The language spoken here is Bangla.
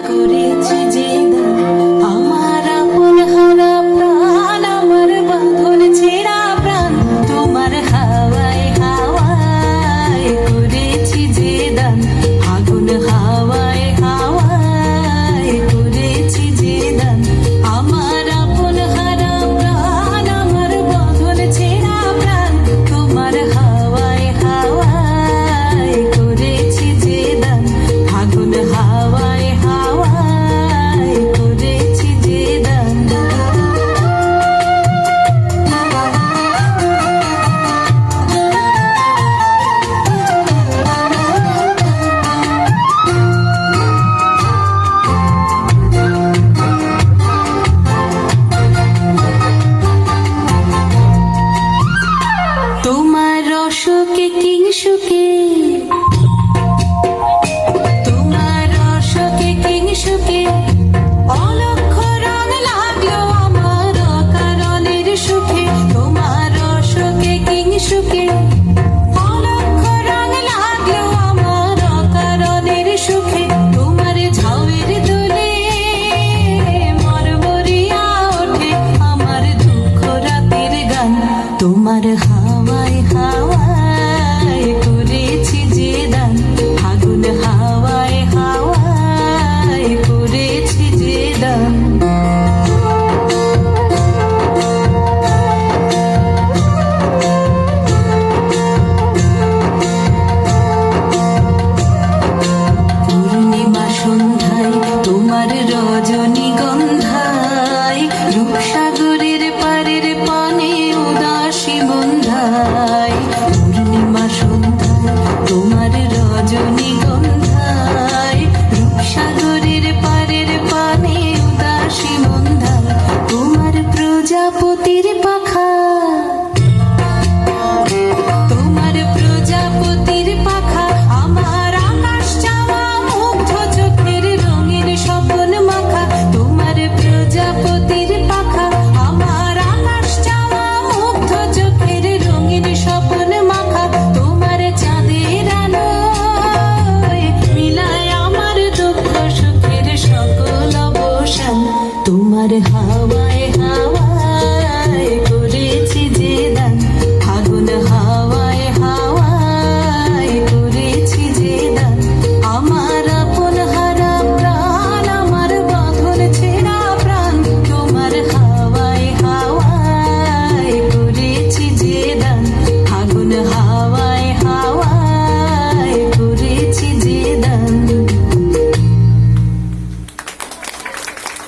করেছি যে দান আমার আপন হারা প্রাণ, আমার বাঁধন ছেঁড়া প্রাণ তোমার হাওয়ায় হাওয়ায় করেছি যে দান, আগুন হাওয়ায় হাওয়ায় করেছি যে দান আমার আপন হারা প্রাণ, আমার বাঁধন ছেঁড়া প্রাণ তোমার হাওয়ায় হাওয়ায় করেছি যে দান, আগুন হাওয়ায় হাওয়ায় করেছি যে দান। তোমার রসকে কিংসুকে, তোমার রসকে কিংসুকে অলক্ষ রং লাগলো আমার অকারণের সুখে, তোমার রসকে কিংসুকে অলক্ষ রং লাগলো আমার অকারণের সুখে, তোমার ঝাউয়ের দোলে মরমরিয়া ওঠে আমার দুঃখ রাতের গান, তোমার হাওয়ায় হাওয়ায় করেছি যে দান, আগুন হাওয়ায় হাওয়ায় করেছি যে দান। পূর্ণিমা সন্ধ্যায় তোমার রজনীগন্ধায়, রূপসাগরের পারের পানে উদাসী বন্ধায়, পূর্ণিমা সন্ধ্যায় তোমার রজনীগন্ধায়, রূপসাগরের পারের পানে উদাসী বন্ধায়, তোমার প্রজাপতির পাখা, তোমার প্রজাপতির পাখা আমার আকাশ চাওয়া মুগ্ধ চোখের রঙের স্বপন মাখা, তোমার প্রজাপতির পাখা আমার আকাশ চাওয়া মুগ্ধ চোখের রঙের স্বপন মাখা, তোমার চাঁদের আলোয় মিলায় আমার দুঃখ সুখের সকল অবসান, তোমার হাওয়া